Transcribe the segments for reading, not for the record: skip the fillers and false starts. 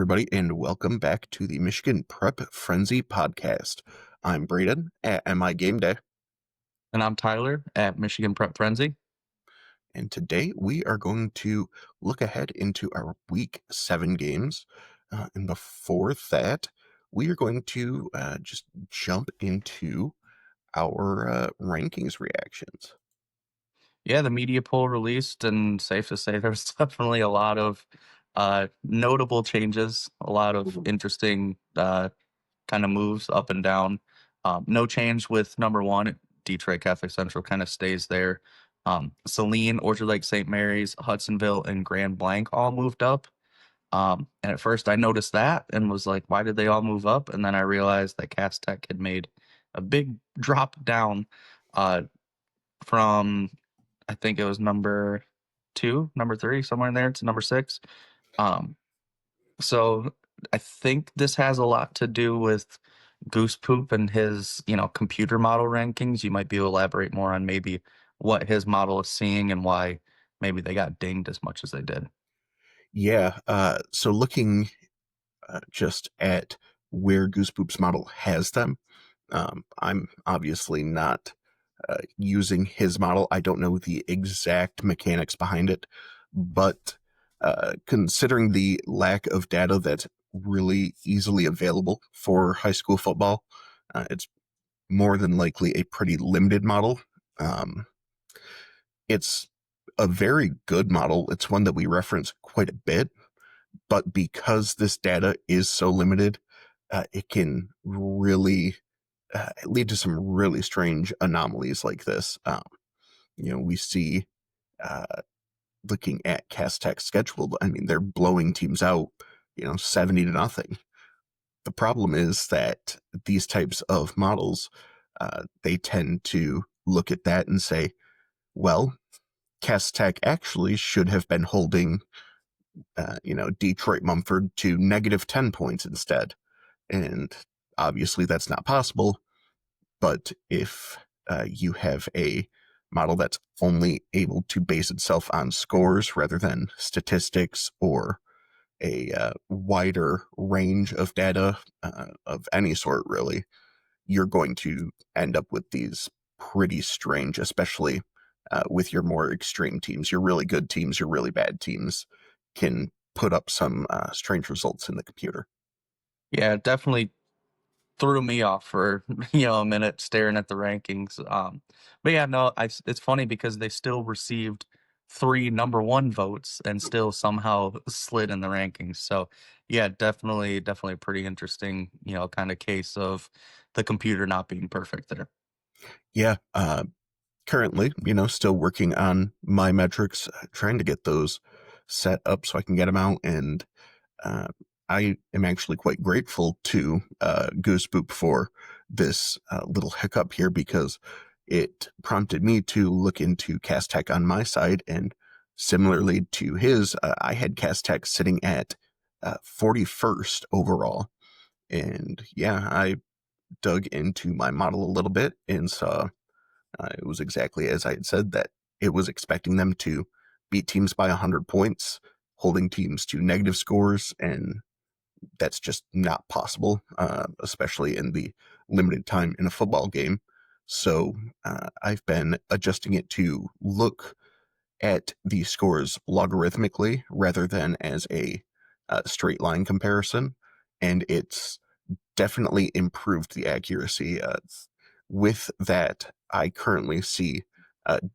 everybody, and welcome back to the Michigan Prep Frenzy podcast. I'm Brayden at MI Game Day, And I'm Tyler at Michigan Prep Frenzy. and today we are going to look ahead into our Week 7 games. And before that, we are going to just jump into our rankings reactions. Yeah, the media poll released, and safe to say there's definitely a lot of notable changes, a lot of interesting kind of moves up and down. No change with number one. Detroit Catholic Central kind of stays there. Saline, Orchard Lake St. Mary's, Hudsonville, and Grand Blanc all moved up. And at first I noticed that and was like, why did they all move up? And then I realized that Cass Tech had made a big drop down uh, from, I think it was number 2, number 3, somewhere in there to number 6. Um, so I think this has a lot to do with Goose Poop and his, computer model rankings. You might be able to elaborate more on maybe what his model is seeing and why maybe they got dinged as much as they did. Yeah, so looking just at where Goosepoop's model has them, I'm obviously not using his model. I don't know the exact mechanics behind it, but considering the lack of data that's really easily available for high school football, it's more than likely a pretty limited model. Um, it's a very good model. It's one that we reference quite a bit, but because this data is so limited, it can really lead to some really strange anomalies like this. We see uh, looking at Cass Tech's schedule, I mean, they're blowing teams out, 70-0. The problem is that these types of models, they tend to look at that and say, well, Cass Tech actually should have been holding, Detroit Mumford to -10 points instead. And obviously that's not possible. But if you have a model that's only able to base itself on scores rather than statistics or a wider range of data of any sort, really, you're going to end up with these pretty strange, especially with your more extreme teams. Your really good teams, your really bad teams can put up some strange results in the computer. Yeah, it definitely threw me off for a minute staring at the rankings. But yeah, no, it's funny because they still received 3 number 1 votes and still somehow slid in the rankings. So yeah, definitely a pretty interesting, kind of case of the computer not being perfect there. Yeah, currently, still working on my metrics, trying to get those set up so I can get them out. And uh, I am actually quite grateful to Gooseboop for this little hiccup here because it prompted me to look into Cast Tech on my side. And similarly to his, I had Cast Tech sitting at 41st overall. And yeah, I dug into my model a little bit and saw it was exactly as I had said, that it was expecting them to beat teams by 100 points, holding teams to negative scores, and that's just not possible, especially in the limited time in a football game. So I've been adjusting it to look at the scores logarithmically rather than as a straight line comparison, and it's definitely improved the accuracy. With that, I currently see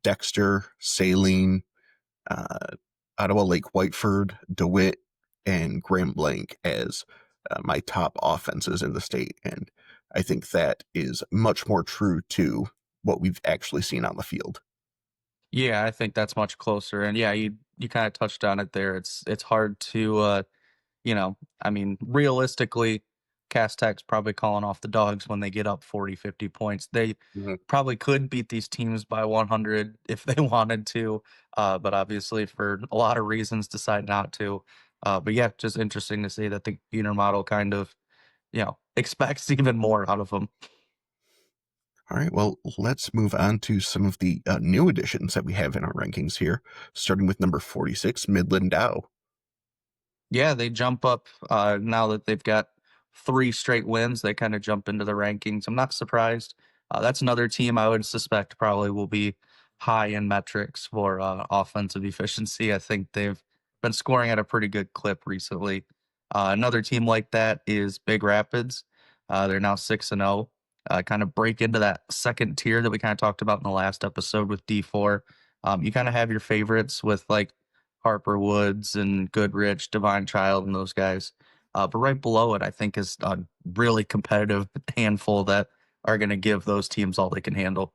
Dexter, Saline, uh, Ottawa Lake Whiteford, DeWitt, and Grand Blanc as my top offenses in the state. And I think that is much more true to what we've actually seen on the field. Yeah, I think that's much closer. And yeah, you kind of touched on it there. It's hard to I mean, realistically, Cass Tech's probably calling off the dogs when they get up 40, 50 points. They Mhm. probably could beat these teams by 100 if they wanted to, but obviously for a lot of reasons decide not to. But yeah, just interesting to see that the computer model kind of, expects even more out of them. All right, well, let's move on to some of the new additions that we have in our rankings here, starting with number 46, Midland Dow. Yeah, they jump up now that they've got three straight wins. They kind of jump into the rankings. I'm not surprised. That's another team I would suspect probably will be high in metrics for offensive efficiency. I think they've been scoring at a pretty good clip recently. Another team like that is Big Rapids. They're now 6-0. Kind of break into that second tier that we kind of talked about in the last episode with D4. You kind of have your favorites with like Harper Woods and Goodrich, Divine Child, and those guys. But right below it, I think, is a really competitive handful that are going to give those teams all they can handle.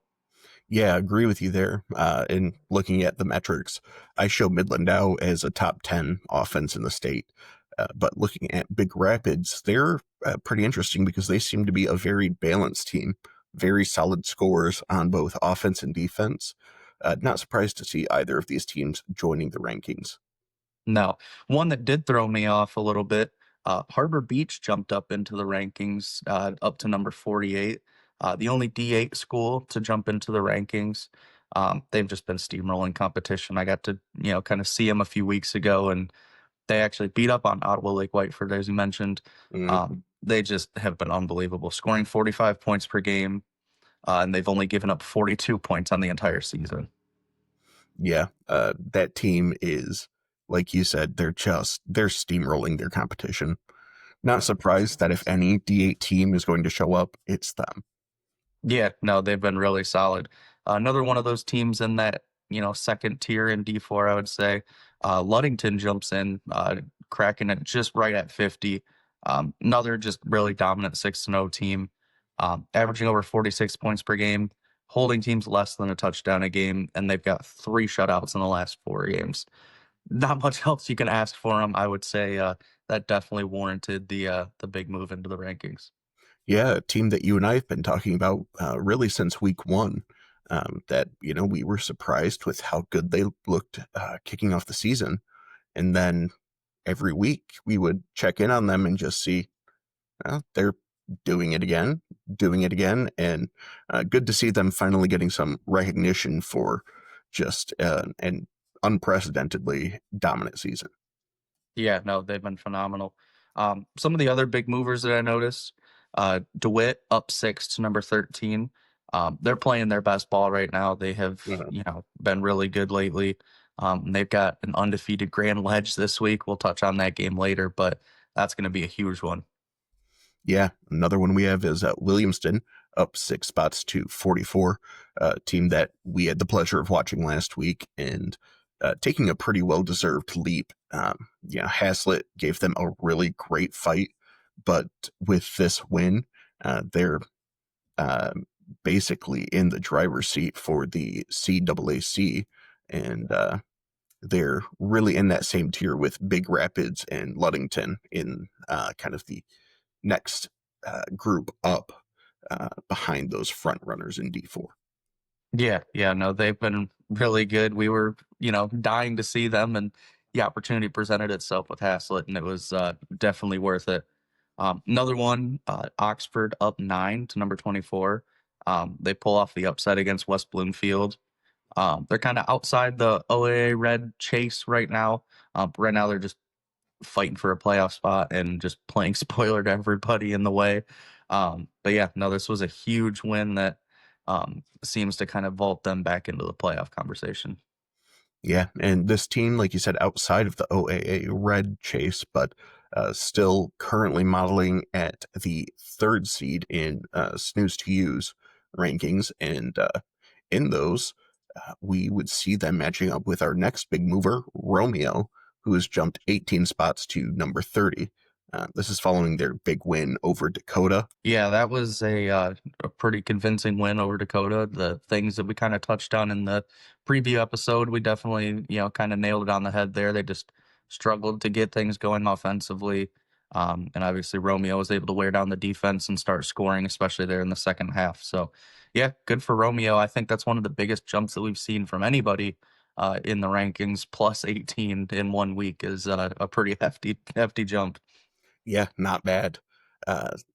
Yeah, I agree with you there. In looking at the metrics, I show Midland now as a top 10 offense in the state. But looking at Big Rapids, they're pretty interesting because they seem to be a very balanced team, very solid scores on both offense and defense. Not surprised to see either of these teams joining the rankings. No, one that did throw me off a little bit. Harbor Beach jumped up into the rankings, up to number 48. The only D8 school to jump into the rankings. They've just been steamrolling competition. I got to, kind of see them a few weeks ago, and they actually beat up on Ottawa Lake Whiteford, as you mentioned. Mm, They just have been unbelievable, scoring 45 points per game, and they've only given up 42 points on the entire season. yeah, that team is, like you said, they're steamrolling their competition. Not surprised that if any D8 team is going to show up, it's them. Yeah, no, they've been really solid. Another one of those teams in that, second tier in D4, I would say. Ludington jumps in, cracking it just right at 50. Another just really dominant 6-0 team, averaging over 46 points per game, holding teams less than a touchdown a game, and they've got three shutouts in the last four games. Not much else you can ask for them. I would say that definitely warranted the big move into the rankings. Yeah, a team that you and I have been talking about really since week one. That we were surprised with how good they looked kicking off the season, and then every week we would check in on them and just see they're doing it again, and good to see them finally getting some recognition for just an unprecedentedly dominant season. Yeah, no, they've been phenomenal. Some of the other big movers that I noticed, DeWitt up six to number 13. They're playing their best ball right now. They have, Uh, been really good lately. They've got an undefeated Grand Ledge this week. We'll touch on that game later, but that's going to be a huge one. Yeah, another one we have is Williamston up 6 spots to 44, team that we had the pleasure of watching last week and taking a pretty well deserved leap. Haslett gave them a really great fight, but with this win, they're uh, basically in the driver's seat for the CAAC, and they're really in that same tier with Big Rapids and Ludington in kind of the next group up behind those front runners in D4. Yeah, yeah, no, they've been really good. We were, dying to see them, and the opportunity presented itself with Haslett, and it was definitely worth it. Another one, Oxford up nine to number 24. They pull off the upset against West Bloomfield. They're kind of outside the OAA red chase right now. Right now, they're just fighting for a playoff spot and just playing spoiler to everybody in the way. But yeah, no, this was a huge win that seems to kind of vault them back into the playoff conversation. Yeah, and this team, like you said, outside of the OAA red chase, but still currently modeling at the third seed in snooze to use rankings. And in those, we would see them matching up with our next big mover, Romeo, who has jumped 18 spots to number 30. This is following their big win over Dakota. Yeah, that was a pretty convincing win over Dakota. The things that we kind of touched on in the preview episode, we definitely, kind of nailed it on the head there. They just struggled to get things going offensively. And obviously Romeo was able to wear down the defense and start scoring, especially there in the second half. So yeah, good for Romeo. I think that's one of the biggest jumps that we've seen from anybody in the rankings. Plus 18 in 1 week is a pretty hefty jump. Yeah, not bad.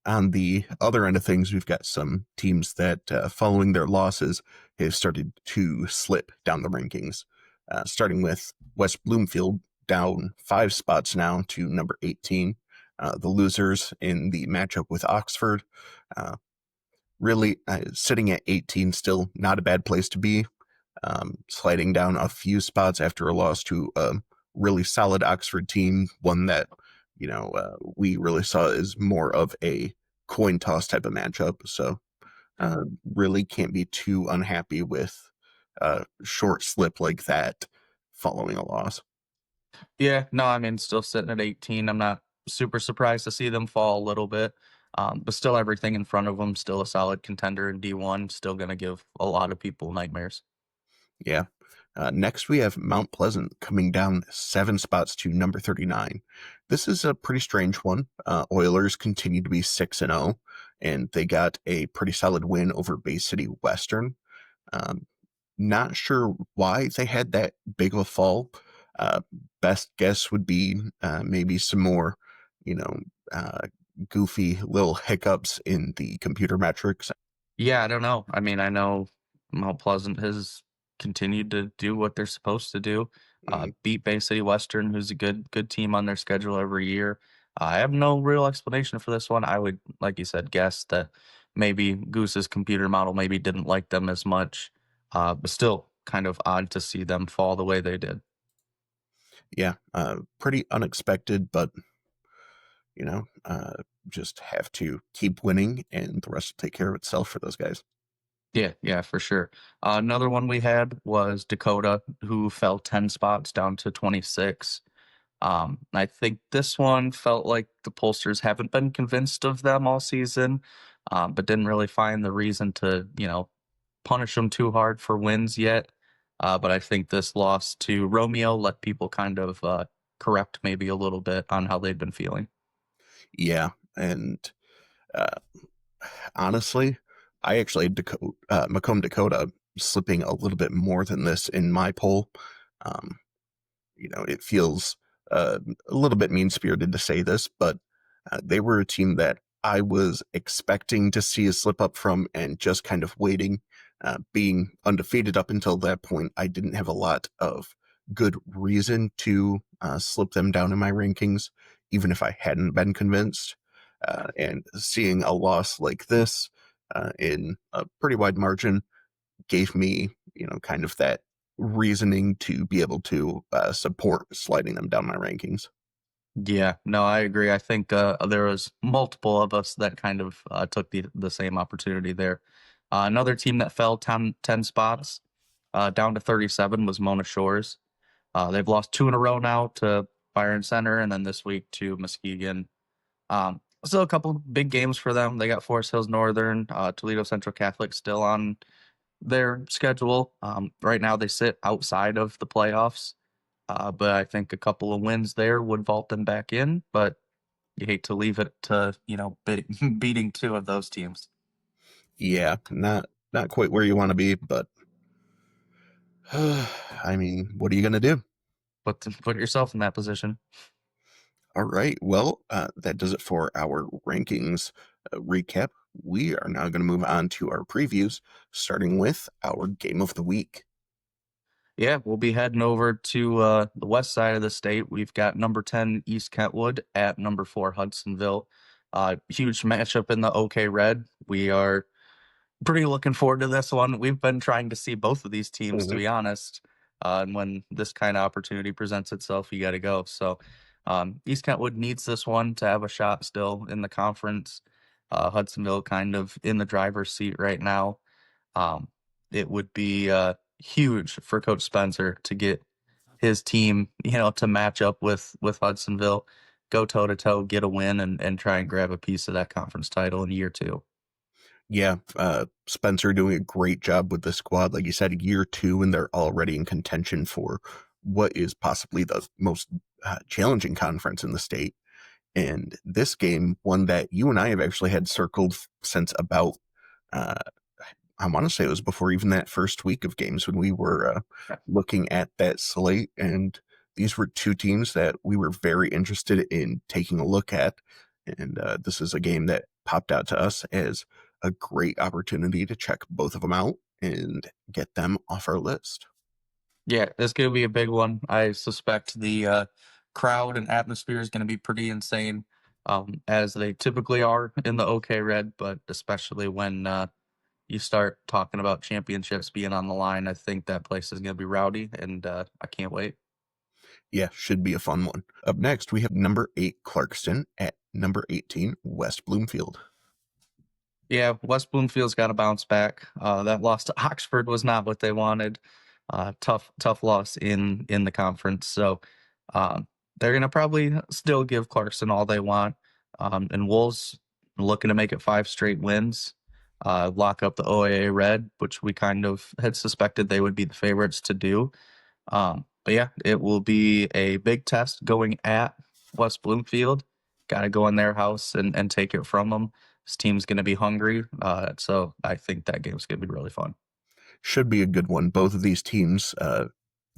On the other end of things, we've got some teams that, following their losses, have started to slip down the rankings. Starting with West Bloomfield down 5 spots now to number 18. The losers in the matchup with Oxford. Uh, really, sitting at 18, still not a bad place to be. Sliding down a few spots after a loss to a really solid Oxford team, one that we really saw as more of a coin toss type of matchup. So really can't be too unhappy with a short slip like that following a loss. Yeah, no, I mean, still sitting at 18. I'm not super surprised to see them fall a little bit, but still everything in front of them, still a solid contender in D1, still going to give a lot of people nightmares. Yeah. Next, we have Mount Pleasant coming down 7 spots to number 39. This is a pretty strange one. Oilers continue to be 6-0, and they got a pretty solid win over Bay City Western. Um, Not sure why they had that big of a fall. Uh, Best guess would be maybe some more, you know, uh, goofy little hiccups in the computer metrics. Yeah, I don't know. I mean, I know Mount Pleasant has continued to do what they're supposed to do. Mhm. Beat Bay City Western, who's a good team on their schedule every year. I have no real explanation for this one. I would, like you said, guess that maybe Goose's computer model maybe didn't like them as much, but still kind of odd to see them fall the way they did. Yeah, pretty unexpected, but you know, uh, just have to keep winning, and the rest will take care of itself for those guys. Yeah, yeah, for sure. Another one we had was Dakota, who fell 10 spots down to 26. I think this one felt like the pollsters haven't been convinced of them all season, but didn't really find the reason to, punish them too hard for wins yet. But I think this loss to Romeo let people kind of correct maybe a little bit on how they'd been feeling. Yeah, and uh, honestly, I actually had Macomb Dakota slipping a little bit more than this in my poll. Um, it feels a little bit mean spirited to say this, but they were a team that I was expecting to see a slip up from and just kind of waiting. Being undefeated up until that point, I didn't have a lot of good reason to slip them down in my rankings, even if I hadn't been convinced. And seeing a loss like this in a pretty wide margin gave me, kind of that reasoning to be able to support sliding them down my rankings. Yeah, no, I agree. I think there was multiple of us that kind of took the same opportunity there. Another team that fell 10 spots down to 37 was Mona Shores. They've lost two in a row now to Byron Center, and then this week to Muskegon. Still a couple big games for them. They got Forest Hills Northern, Toledo Central Catholic still on their schedule. Right now, they sit outside of the playoffs, but I think a couple of wins there would vault them back in. But you hate to leave it to beating two of those teams. Yeah, not quite where you want to be, but I mean, what are you gonna do? But to put yourself in that position. All right, well, that does it for our rankings recap. We are now going to move on to our previews, starting with our game of the week. Yeah, we'll be heading over to the west side of the state. We've got number 10 East Kentwood at number 4 Hudsonville. Huge matchup in the OK Red. We are pretty looking forward to this one. We've been trying to see both of these teams, to Mhm. be honest. And when this kind of opportunity presents itself, you got to go. So East Kentwood needs this one to have a shot still in the conference. Hudsonville kind of in the driver's seat right now. Um, it would be huge for Coach Spencer to get his team, to match up with Hudsonville, go toe to toe, get a win, and try and grab a piece of that conference title in year two. Yeah, Spencer doing a great job with the squad. Like you said, year two, and they're already in contention for what is possibly the most challenging conference in the state. And this game, one that you and I have actually had circled since about, uh, I want to say it was before even that first week of games when we were looking at that slate. And these were two teams that we were very interested in taking a look at. And this is a game that popped out to us as a great opportunity to check both of them out and get them off our list. Yeah, it's gonna be a big one. I suspect the crowd and atmosphere is gonna be pretty insane, as they typically are in the OK Red, but especially when you start talking about championships being on the line, I think that place is gonna be rowdy, and I can't wait. Yeah, should be a fun one. Up next, we have number 8 Clarkston at number 18 West Bloomfield. Yeah, West Bloomfield's got to bounce back. That loss to Oxford was not what they wanted. Tough loss in the conference. So um, they're gonna probably still give Clarkson all they want. And Wolves looking to make it 5 straight wins, lock up the OAA Red, which we kind of had suspected they would be the favorites to do. But yeah, it will be a big test going at West Bloomfield. Got to go in their house and take it from them. This team's going to be hungry. So I think that game's going to be really fun. Should be a good one. Both of these teams,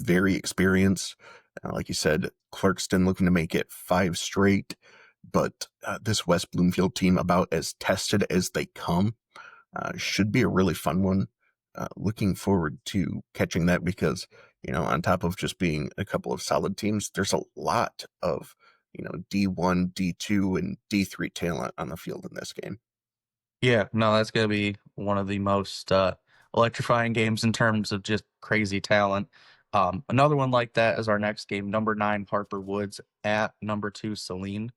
very experienced. Like you said, Clarkston looking to make it 5 straight, but this West Bloomfield team about as tested as they come. Should be a really fun one. Looking forward to catching that because, on top of just being a couple of solid teams, there's a lot of, D1, D2, and D3 talent on the field in this game. Yeah, no, that's going to be one of the most electrifying games in terms of just crazy talent. Another one like that is our next game, number 9 Harper Woods at number 2 Celine.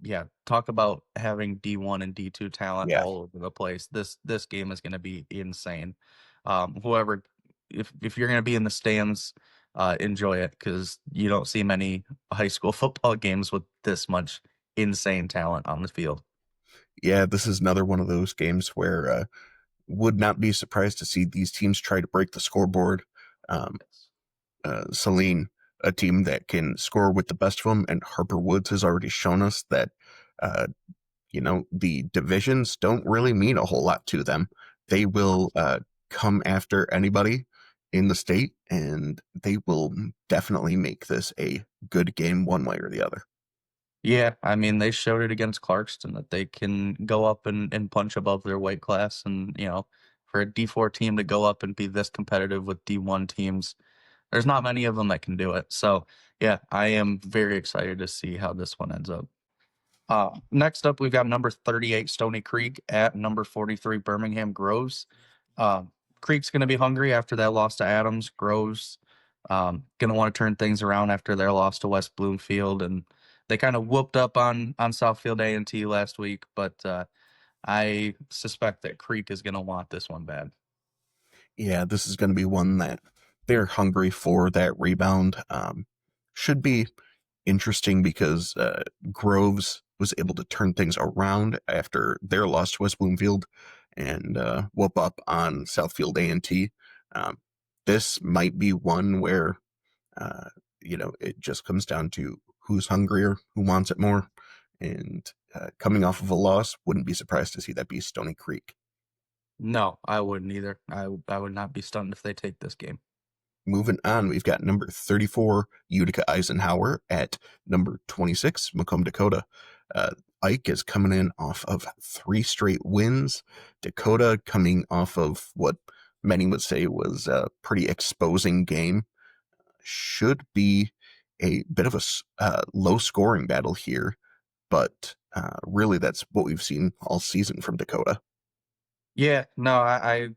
Yeah, talk about having D1 and D2 talent Yeah. all over the place. This game is going to be insane. Whoever, if you're going to be in the stands, enjoy it because you don't see many high school football games with this much insane talent on the field. Yeah, this is another one of those games where would not be surprised to see these teams try to break the scoreboard. Um, Celine, a team that can score with the best of them, and Harper Woods has already shown us that, uh, the divisions don't really mean a whole lot to them. They will come after anybody in the state, and they will definitely make this a good game one way or the other. Yeah, I mean they showed it against Clarkston that they can go up and punch above their weight class, and for a D4 team to go up and be this competitive with D1 teams, there's not many of them that can do it. So yeah, I am very excited to see how this one ends up. Next up, we've got number 38 Stony Creek at number 43 Birmingham Groves. Um, Creek's going to be hungry after that loss to Adams. Groves going to want to turn things around after their loss to West Bloomfield, and they kind of whooped up on Southfield A&T last week. But I suspect that Creek is going to want this one bad. Yeah, this is going to be one that they're hungry for that rebound. Should be interesting because Groves was able to turn things around after their loss to West Bloomfield and whoop up on Southfield A&T. Um, this might be one where, uh, it just comes down to who's hungrier, who wants it more. And coming off of a loss, wouldn't be surprised to see that be Stony Creek. No, I wouldn't either. I would not be stunned if they take this game. Moving on, we've got number 34, Utica Eisenhower, at number 26, Macomb, Dakota. Uh, Ike is coming in off of 3 straight wins. Dakota coming off of what many would say was a pretty exposing game. Should be a bit of a low scoring battle here, but really that's what we've seen all season from Dakota. Yeah, no, I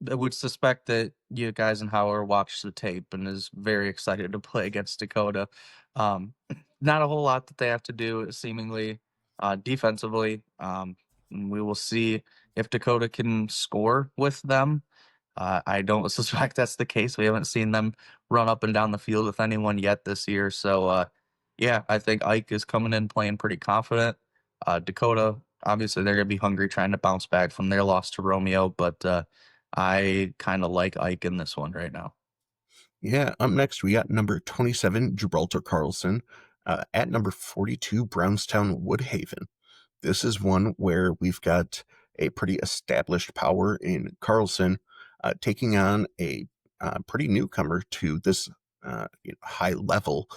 would suspect that you guys and Howard watched the tape and is very excited to play against Dakota. Um, Not a whole lot that they have to do, seemingly, defensively. We will see if Dakota can score with them. I don't suspect that's the case. We haven't seen them run up and down the field with anyone yet this year. So, yeah, I think Ike is coming in playing pretty confident. Dakota, obviously, they're going to be hungry trying to bounce back from their loss to Romeo, but I kind of like Ike in this one right now. Yeah, up next we got number 27, Gibraltar Carlson, at number 42, Brownstown Woodhaven. This is one where we've got a pretty established power in Carlson taking on a pretty newcomer to this high level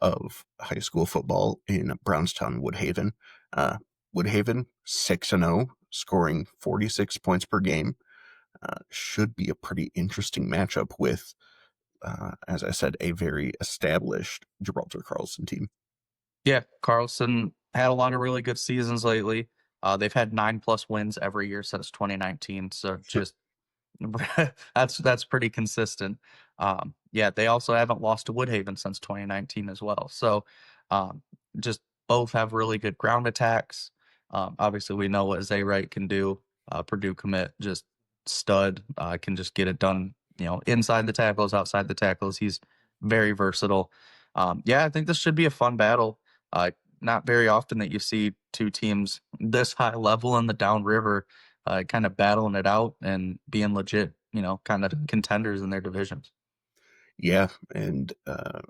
of high school football in Brownstown Woodhaven. Woodhaven 6-0, scoring 46 points per game. Should be a pretty interesting matchup with as I said, a very established Gibraltar Carlson team. Yeah, Carlson had a lot of really good seasons lately. They've had 9+ wins every year since 2019, so just that's pretty consistent. Yeah, they also haven't lost to Woodhaven since 2019 as well. So, um, just both have really good ground attacks. Obviously, we know what Zay Wright can do. Purdue commit, just stud. Can just get it done. Inside the tackles, outside the tackles. He's very versatile. Yeah, I think this should be a fun battle. Not very often that you see two teams this high level in the downriver kind of battling it out and being legit, kind of contenders in their divisions. Yeah, and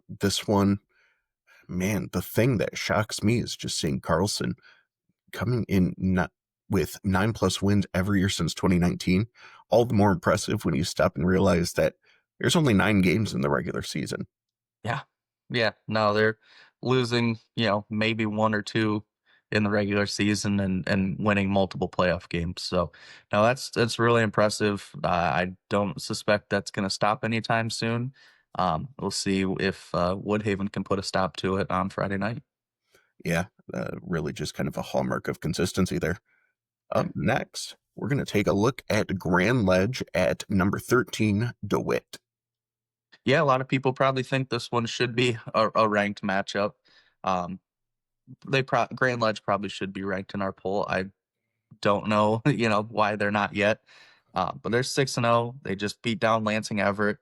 this one, man, the thing that shocks me is just seeing Carlson coming in not with 9+ wins every year since 2019. All the more impressive when you stop and realize that there's only 9 games in the regular season. Yeah. Yeah. No, they're losing, maybe one or two in the regular season and winning multiple playoff games. So no, that's really impressive. I don't suspect that's going to stop anytime soon. We'll see if Woodhaven can put a stop to it on Friday night. Yeah, really just kind of a hallmark of consistency there. Up Right. next, we're going to take a look at Grand Ledge at number 13, DeWitt. Yeah, a lot of people probably think this one should be a ranked matchup. Um, Grand Ledge probably should be ranked in our poll. I don't know, why they're not yet. But they're 6-0. They just beat down Lansing Everett.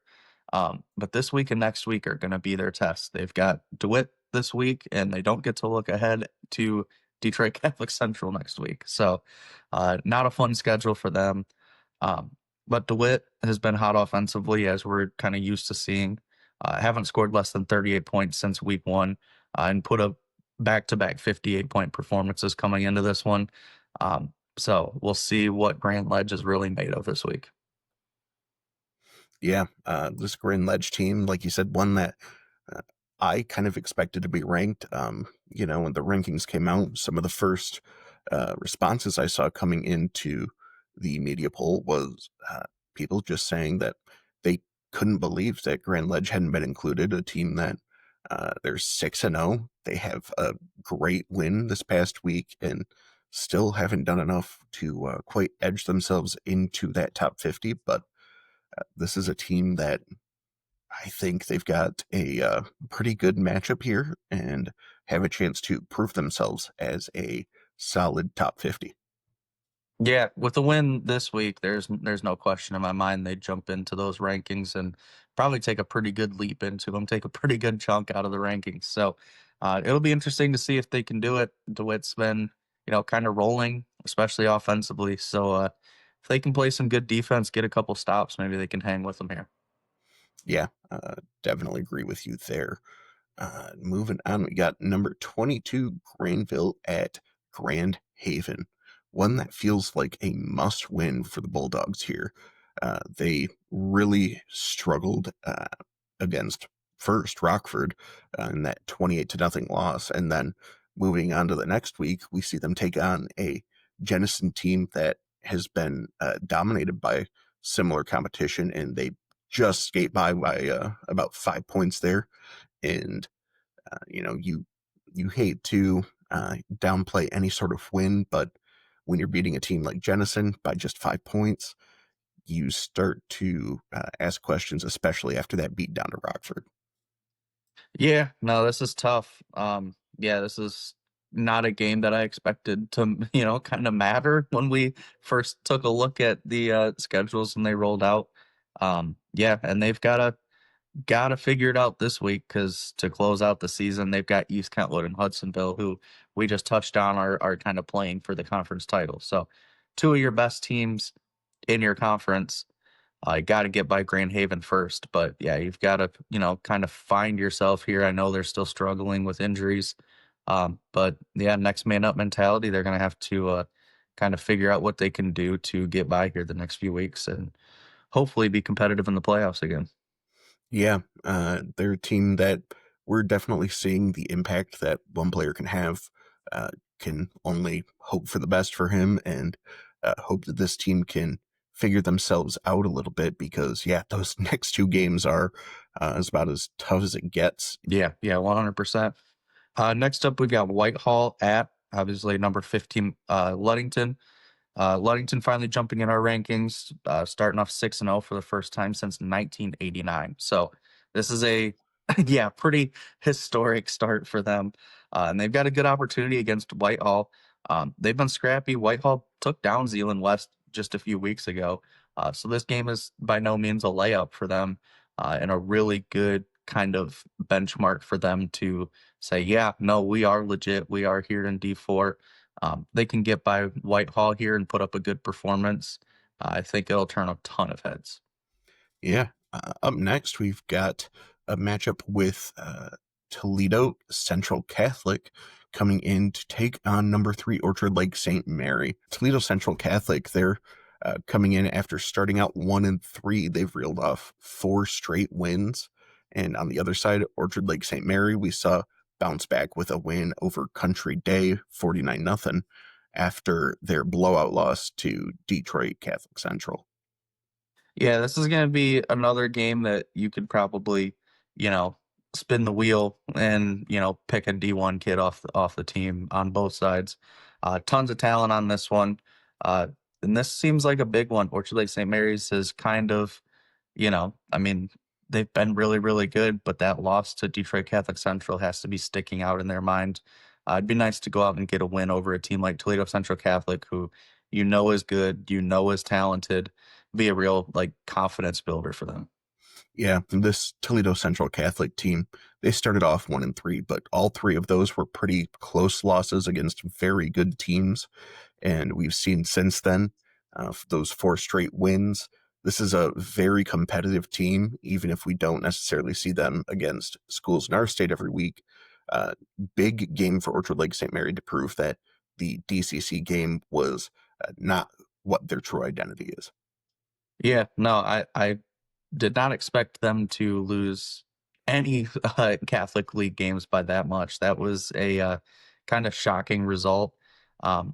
But this week and next week are going to be their test. They've got DeWitt this week, and they don't get to look ahead to Detroit Catholic Central next week. So, not a fun schedule for them. Um, but DeWitt has been hot offensively, as we're kind of used to seeing. Haven't scored less than 38 points since week one, and put up back-to-back 58-point performances coming into this one. So we'll see what Grand Ledge is really made of this week. Yeah, this Grand Ledge team, like you said, one that uh, I kind of expected to be ranked. When the rankings came out, some of the first responses I saw coming into the media poll was people just saying that they couldn't believe that Grand Ledge hadn't been included, a team that they're 6-0. They have a great win this past week and still haven't done enough to quite edge themselves into that top 50. But this is a team that I think they've got a pretty good matchup here and have a chance to prove themselves as a solid top 50. Yeah, with the win this week, there's no question in my mind they jump into those rankings and probably take a pretty good leap into them, take a pretty good chunk out of the rankings. So it'll be interesting to see if they can do it. DeWitt's been, kind of rolling, especially offensively. So if they can play some good defense, get a couple stops, maybe they can hang with them here. Yeah, definitely agree with you there. Moving on, we got number 22, Granville at Grand Haven. One that feels like a must win for the Bulldogs here. They really struggled against first Rockford in that 28-0 loss. And then moving on to the next week, we see them take on a Jenison team that has been dominated by similar competition, and they just skate by about 5 points there. And you hate to downplay any sort of win, but when you're beating a team like Jenison by just 5 points, you start to ask questions, especially after that beat down to Rockford. Yeah, no, this is tough. Yeah, this is not a game that I expected to, kind of matter when we first took a look at the schedules and they rolled out. Yeah, and they've gotta figure it out this week because to close out the season, they've got East Kentwood and Hudsonville, who we just touched on are kind of playing for the conference title. So, two of your best teams in your conference. I got to get by Grand Haven first, but yeah, you've got to, kind of find yourself here. I know they're still struggling with injuries, but yeah, next man up mentality. They're going to have to kind of figure out what they can do to get by here the next few weeks and hopefully be competitive in the playoffs again. Yeah, they're a team that we're definitely seeing the impact that one player can have. Can only hope for the best for him and hope that this team can figure themselves out a little bit because, yeah, those next two games are is about as tough as it gets. Yeah, yeah, 100%. Next up, we've got Whitehall at obviously number 15, Ludington. Ludington finally jumping in our rankings, starting off 6-0 for the first time since 1989. So this is a yeah, pretty historic start for them. And they've got a good opportunity against Whitehall. They've been scrappy. Whitehall took down Zealand West just a few weeks ago. So this game is by no means a layup for them, and a really good kind of benchmark for them to say, yeah, no, we are legit. We are here in D4. They can get by Whitehall here and put up a good performance. I think it'll turn a ton of heads. Yeah. Up next, we've got a matchup with Toledo Central Catholic coming in to take on number 3 Orchard Lake St. Mary. Toledo Central Catholic, they're coming in after starting out 1-3. They've reeled off 4 straight wins. And on the other side, Orchard Lake St. Mary, we saw bounce back with a win over Country Day, 49-0, after their blowout loss to Detroit Catholic Central. Yeah, this is going to be another game that you could probably, you know, spin the wheel and pick a D1 kid off the team on both sides. Tons of talent on this one, and this seems like a big one. Orchard Lake St. Mary's is kind of, I mean, they've been really really good, but that loss to Detroit Catholic Central has to be sticking out in their mind. It'd be nice to go out and get a win over a team like Toledo Central Catholic, who is good, is talented, be a real like confidence builder for them. Yeah, this Toledo Central Catholic team, they started off 1-3, but all 3 of those were pretty close losses against very good teams. And we've seen since then those 4 straight wins. This is a very competitive team, even if we don't necessarily see them against schools in our state every week. Uh, Big game for Orchard Lake St. Mary to prove that the DCC game was not what their true identity is. Yeah, no, I did not expect them to lose any Catholic League games by that much. That was a kind of shocking result.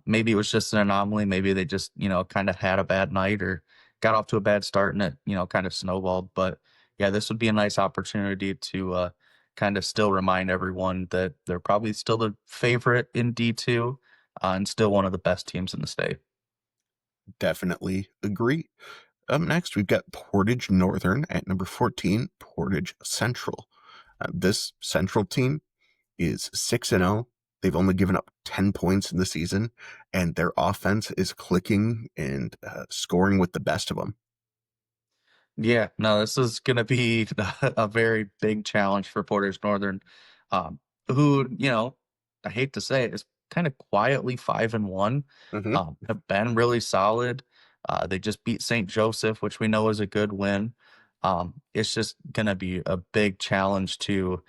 Maybe it was just an anomaly. Maybe they just, kind of had a bad night or got off to a bad start and it, kind of snowballed. But yeah, this would be a nice opportunity to kind of still remind everyone that they're probably still the favorite in D2, and still one of the best teams in the state. Definitely agree. Up next, we've got Portage Northern at number 14, Portage Central. This Central team is 6-0. They've only given up 10 points in the season, and their offense is clicking and scoring with the best of them. Yeah, no, this is going to be a very big challenge for Portage Northern, who, I hate to say it, is kind of quietly 5-1, Hmm. have been really solid. They just beat St. Joseph, which we know is a good win. It's just going to be a big challenge to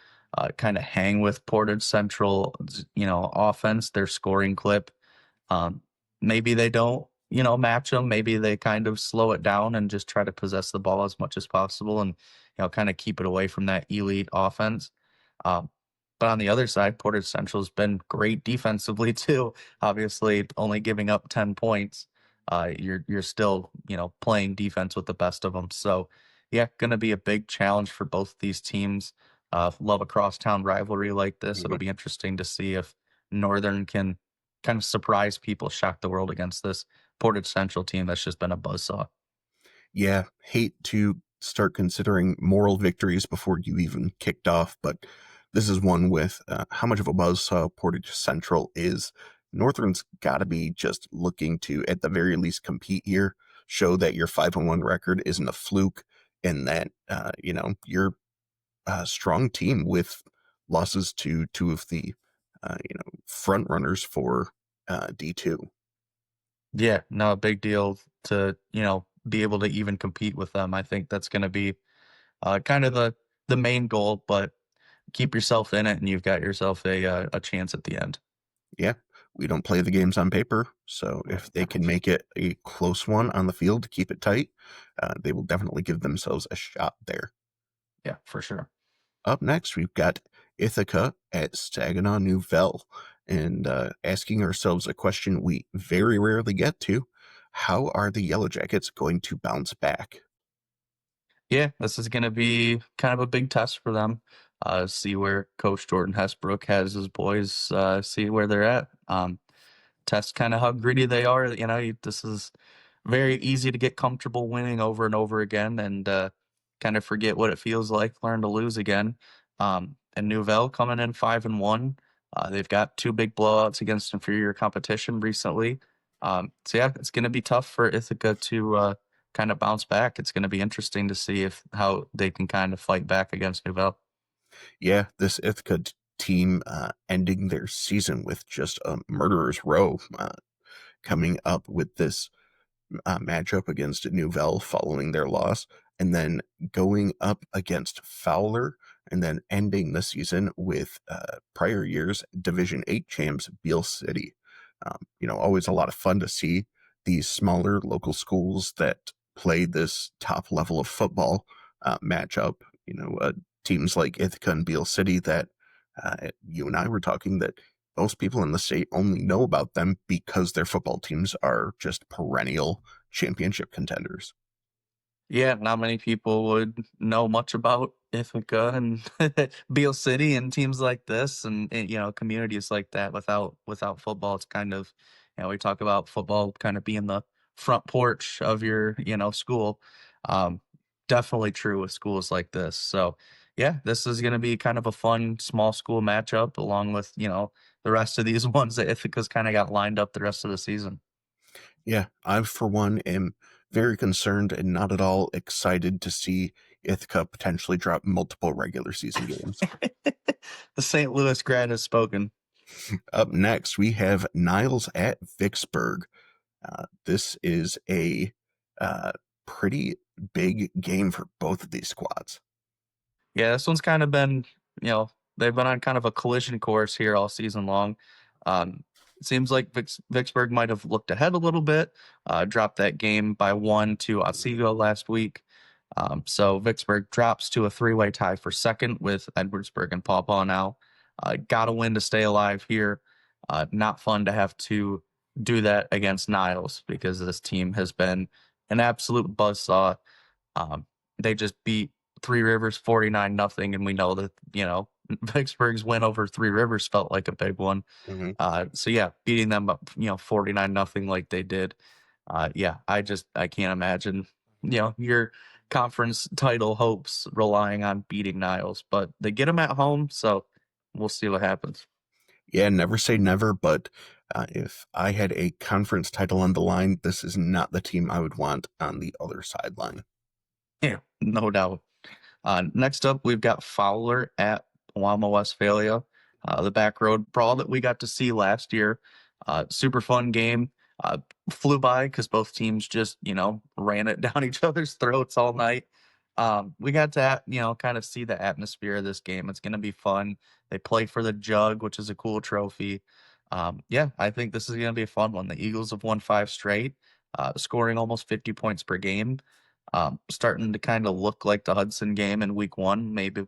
kind of hang with Portage Central, offense, their scoring clip. Um, Maybe they don't, match them. Maybe they kind of slow it down and just try to possess the ball as much as possible and, kind of keep it away from that elite offense. Um, but on the other side, Portage Central's been great defensively too. Obviously, only giving up 10 points. You're still, playing defense with the best of them. So, yeah, going to be a big challenge for both these teams. Love a crosstown rivalry like this. It'll Hmm. be interesting to see if Northern can kind of surprise people, shock the world against this Portage Central team that's just been a buzzsaw. Yeah, hate to start considering moral victories before you even kicked off, but this is one with how much of a buzzsaw Portage Central is. Northern's got to be just looking to, at the very least, compete here, show that your 5-1 record isn't a fluke, and that you're a strong team with losses to 2 of the front runners for D2. Yeah, no, a big deal to, be able to even compete with them. I think that's going to be kind of the main goal, but keep yourself in it and you've got yourself a chance at the end. Yeah, we don't play the games on paper, so if they can make it a close one on the field to keep it tight, they will definitely give themselves a shot there. Yeah, for sure. Up next, we've got Ithaca at Saginaw Nouvelle, and asking ourselves a question we very rarely get to. How are the Yellow Jackets going to bounce back? Yeah, this is gonna be kind of a big test for them. See where Coach Jordan Hesbrook has his boys, see where they're at. Test kind of how gritty they are. This is very easy to get comfortable winning over and over again and kind of forget what it feels like, learn to lose again. And Nouvelle coming in 5-1. They've got two big blowouts against inferior competition recently. So yeah, it's going to be tough for Ithaca to kind of bounce back. It's going to be interesting to see if how they can kind of fight back against Nouvelle. Yeah, this Ithaca team ending their season with just a murderer's row, coming up with this matchup against Nouvelle following their loss, and then going up against Fowler, and then ending the season with prior year's Division 8 champs, Beale City. Always a lot of fun to see these smaller local schools that play this top level of football matchup. Teams like Ithaca and Beale City that you and I were talking that most people in the state only know about them because their football teams are just perennial championship contenders. Yeah, not many people would know much about Ithaca and Beale City and teams like this and communities like that without football. It's kind of we talk about football kind of being the front porch of your school. Um, Definitely true with schools like this. So yeah, this is gonna be kind of a fun small school matchup along with the rest of these ones that Ithaca's kind of got lined up the rest of the season. Yeah, I, for one, am very concerned and not at all excited to see Ithaca potentially drop multiple regular season games. The St. Louis grad has spoken. Up next, we have Niles at Vicksburg. This is a uh, pretty big game for both of these squads. Yeah, this one's kind of been they've been on kind of a collision course here all season long. It seems like Vicksburg might have looked ahead a little bit, dropped that game by one to Otsego last week. So Vicksburg drops to a three-way tie for second with Edwardsburg and Paw Paw now. Got to win to stay alive here. Not fun to have to do that against Niles because this team has been an absolute buzzsaw. um, they just beat Three Rivers 49-0, and we know that Vicksburg's win over Three Rivers felt like a big one. Mhm. So yeah, beating them up 49-0 like they did. Yeah, I can't imagine your conference title hopes relying on beating Niles, but they get them at home, so we'll see what happens. Yeah, never say never, but if I had a conference title on the line, this is not the team I would want on the other sideline. Yeah, no doubt. Next up, we've got Fowler at Wama, Westphalia. The back road brawl that we got to see last year. Super fun game. Flew by because both teams just ran it down each other's throats all night. We got to kind of see the atmosphere of this game. It's going to be fun. They play for the jug, which is a cool trophy. Yeah, I think this is going to be a fun one. The Eagles have won five straight, scoring almost 50 points per game. Starting to kind of look like the Hudson game in week one, maybe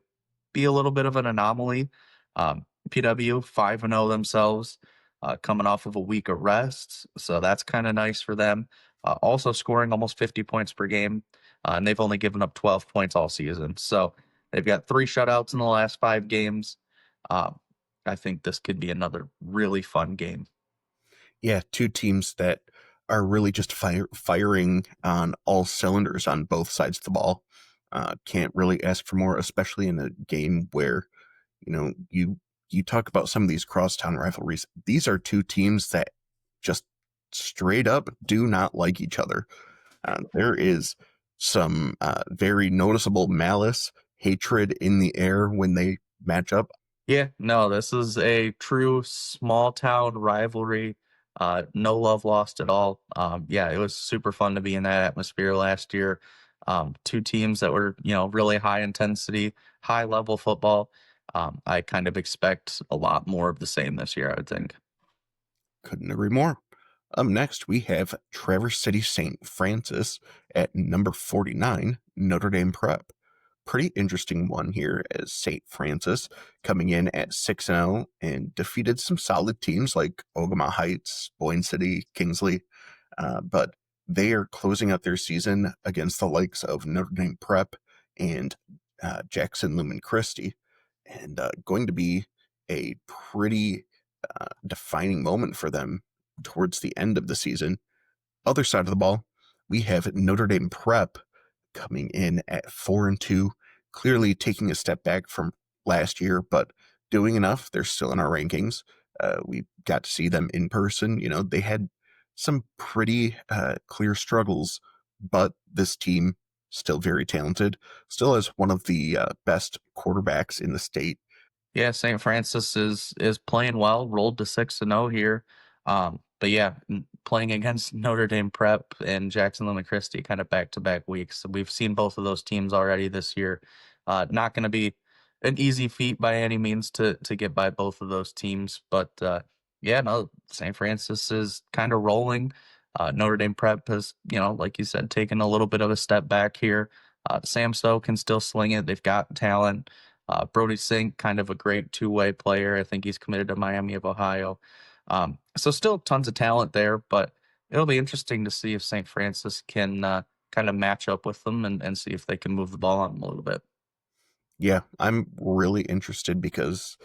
be a little bit of an anomaly. PW 5-0 themselves, coming off of a week of rest. So that's kind of nice for them. Also scoring almost 50 points per game. And they've only given up 12 points all season. So they've got three shutouts in the last five games. Um, I think this could be another really fun game. Yeah, two teams that are really just firing on all cylinders on both sides of the ball. Can't really ask for more, especially in a game where you talk about some of these crosstown rivalries. These are two teams that just straight up do not like each other. There is some very noticeable malice, hatred in the air when they match up. Yeah, no, this is a true small town rivalry. No love lost at all. Yeah, it was super fun to be in that atmosphere last year. Two teams that were really high intensity, high level football. I kind of expect a lot more of the same this year, I would think. Couldn't agree more. Up next, we have Traverse City St. Francis at number 49, Notre Dame Prep. Pretty interesting one here as St. Francis coming in at 6-0 and defeated some solid teams like Ogama Heights, Boyne City, Kingsley. But they are closing out their season against the likes of Notre Dame Prep and Jackson Lumen Christie, and going to be a pretty defining moment for them towards the end of the season. Other side of the ball, we have Notre Dame Prep coming in at 4-2, clearly taking a step back from last year, but doing enough. They're still in our rankings. We got to see them in person. You know, they had some pretty clear struggles, but this team still very talented. Still has one of the best quarterbacks in the state. Yeah, St. Francis is playing well, rolled to 6-0 here. But yeah, playing against Notre Dame Prep and Jackson Lumen Christie kind of back-to-back weeks. So we've seen both of those teams already this year. Not going to be an easy feat by any means to get by both of those teams, but yeah, no, St. Francis is kind of rolling. Notre Dame Prep has, like you said, taken a little bit of a step back here. Sam Stowe can still sling it. They've got talent. Brody Sink, kind of a great two-way player. I think he's committed to Miami of Ohio. So still tons of talent there, but it'll be interesting to see if St. Francis can kind of match up with them and see if they can move the ball on them a little bit. Yeah, I'm really interested because,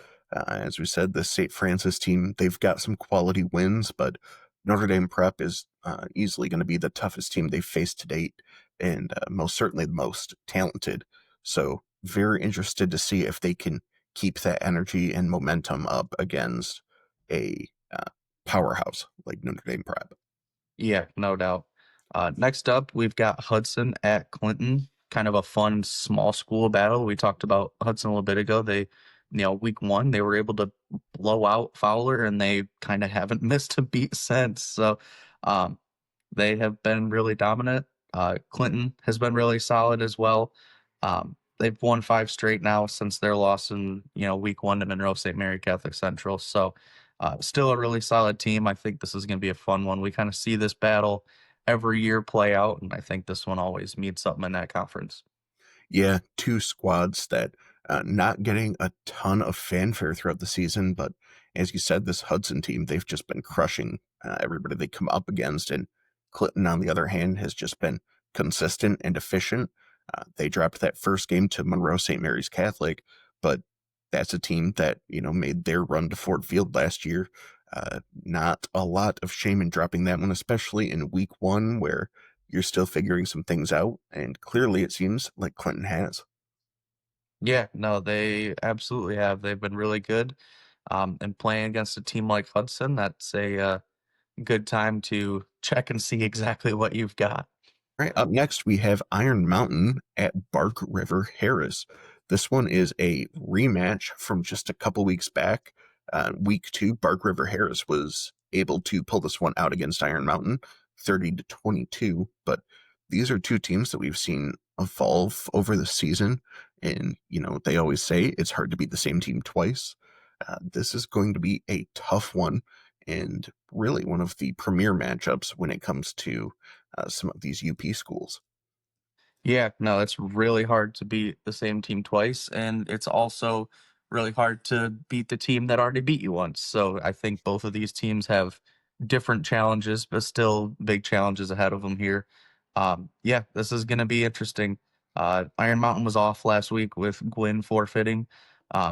as we said, the St. Francis team, they've got some quality wins, but Notre Dame Prep is easily going to be the toughest team they've faced to date and most certainly the most talented. So, very interested to see if they can keep that energy and momentum up against a powerhouse like Notre Dame Prep. Yeah, no doubt. Next up, we've got Hudson at Clinton. Kind of a fun small school battle. We talked about Hudson a little bit ago. Week one, they were able to blow out Fowler, and they kind of haven't missed a beat since. So, um, they have been really dominant. Clinton has been really solid as well. They've won five straight now since their loss in week one to Monroe St. Mary Catholic Central. So still a really solid team. I think this is going to be a fun one. We kind of see this battle every year play out, and I think this one always means something in that conference. Yeah, two squads that not getting a ton of fanfare throughout the season, but as you said, this Hudson team, they've just been crushing everybody they come up against. And Clinton, on the other hand, has just been consistent and efficient. They dropped that first game to Monroe St. Mary's Catholic, but that's a team that, made their run to Ford Field last year. Not a lot of shame in dropping that one, especially in week one, where you're still figuring some things out, and clearly it seems like Clinton has. Yeah, no, they absolutely have. They've been really good. And playing against a team like Hudson, that's a good time to check and see exactly what you've got. All right, up next we have Iron Mountain at Bark River Harris. This one is a rematch from just a couple weeks back. Week two, Bark River Harris was able to pull this one out against Iron Mountain, 30-22. But these are two teams that we've seen evolve over the season, and they always say it's hard to beat the same team twice. This is going to be a tough one, and really one of the premier matchups when it comes to some of these UP schools. Yeah, no, it's really hard to beat the same team twice, and it's also really hard to beat the team that already beat you once. So I think both of these teams have different challenges, but still big challenges ahead of them here. Yeah, this is going to be interesting. Iron Mountain was off last week with Gwyn forfeiting,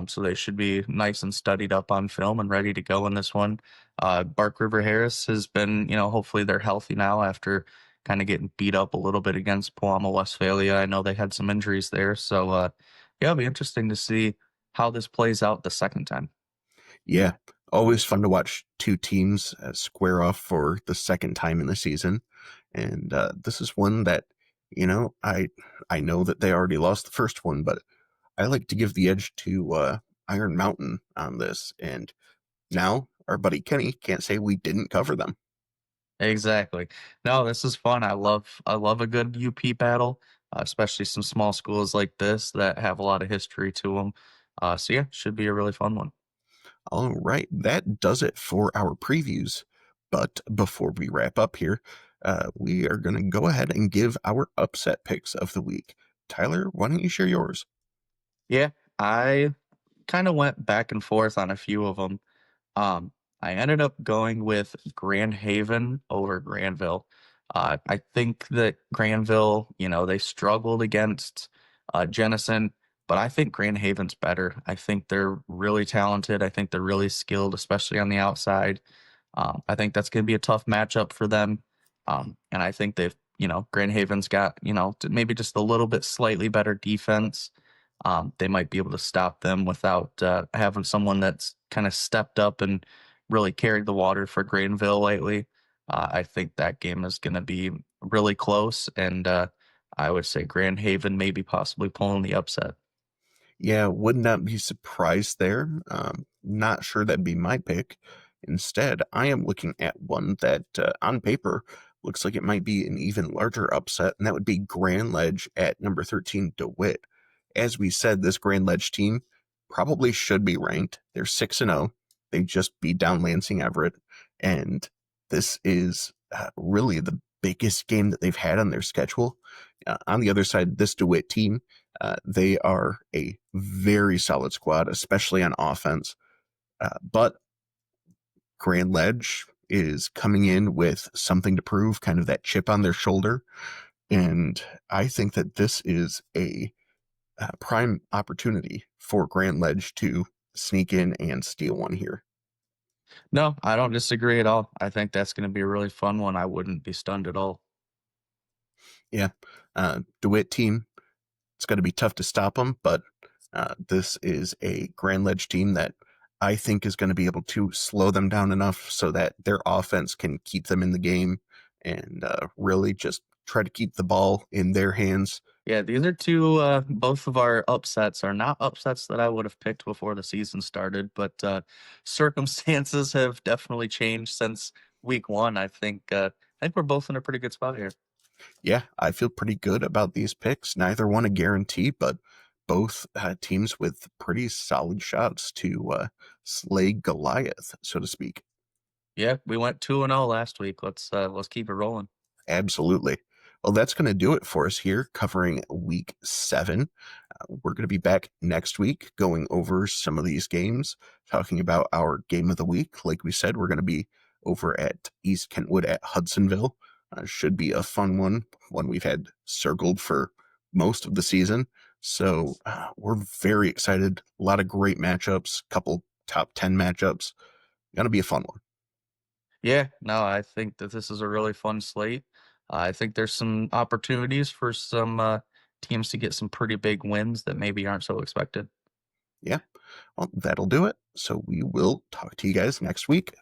so they should be nice and studied up on film and ready to go in this one. Bark River Harris has been, hopefully they're healthy now after kind of getting beat up a little bit against Palama Westphalia. I know they had some injuries there. So, yeah, it'll be interesting to see how this plays out the second time. Yeah, always fun to watch two teams square off for the second time in the season, and this is one that I know that they already lost the first one, but I like to give the edge to Iron Mountain on this, and now our buddy Kenny can't say we didn't cover them. Exactly. No, this is fun. I love a good UP battle, especially some small schools like this that have a lot of history to them. So yeah, should be a really fun one. All right, that does it for our previews. But before we wrap up here, we are going to go ahead and give our upset picks of the week. Tyler, why don't you share yours? Yeah, I kind of went back and forth on a few of them. Um, I ended up going with Grand Haven over Granville. I think that Granville, they struggled against Jenison, but I think Grand Haven's better. I think they're really talented. I think they're really skilled, especially on the outside. I think that's going to be a tough matchup for them. And I think Grand Haven's got, maybe just a little bit slightly better defense. They might be able to stop them without having someone that's kind of stepped up and really carried the water for Granville lately. I think that game is going to be really close, and I would say Grand Haven maybe possibly pulling the upset. Yeah, would not be surprised there. Not sure that'd be my pick. Instead, I am looking at one that on paper looks like it might be an even larger upset, and that would be Grand Ledge at number 13, DeWitt. As we said, this Grand Ledge team probably should be ranked. They're 6-0. They just beat down Lansing Everett, and this is really the biggest game that they've had on their schedule. On the other side, this DeWitt team, they are a very solid squad, especially on offense. But Grand Ledge is coming in with something to prove, kind of that chip on their shoulder. And I think that this is a prime opportunity for Grand Ledge to sneak in and steal one here. No, I don't disagree at all. I think that's going to be a really fun one. I wouldn't be stunned at all. Yeah. DeWitt team, it's going to be tough to stop them, but this is a Grand Ledge team that I think is going to be able to slow them down enough so that their offense can keep them in the game and really just try to keep the ball in their hands. Yeah, these are two, both of our upsets are not upsets that I would have picked before the season started, but circumstances have definitely changed since week one. I think we're both in a pretty good spot here. Yeah, I feel pretty good about these picks. Neither one a guarantee, but both teams with pretty solid shots to slay Goliath, so to speak. Yeah, we went 2-0 last week. Let's keep it rolling. Absolutely. Well, that's going to do it for us here, covering week 7. We're going to be back next week going over some of these games, talking about our game of the week. Like we said, we're going to be over at East Kentwood at Hudsonville. Should be a fun one we've had circled for most of the season. So we're very excited. A lot of great matchups, couple top 10 matchups. Going to be a fun one. Yeah, no, I think that this is a really fun slate. I think there's some opportunities for some teams to get some pretty big wins that maybe aren't so expected. Yeah. Well, that'll do it. So we will talk to you guys next week.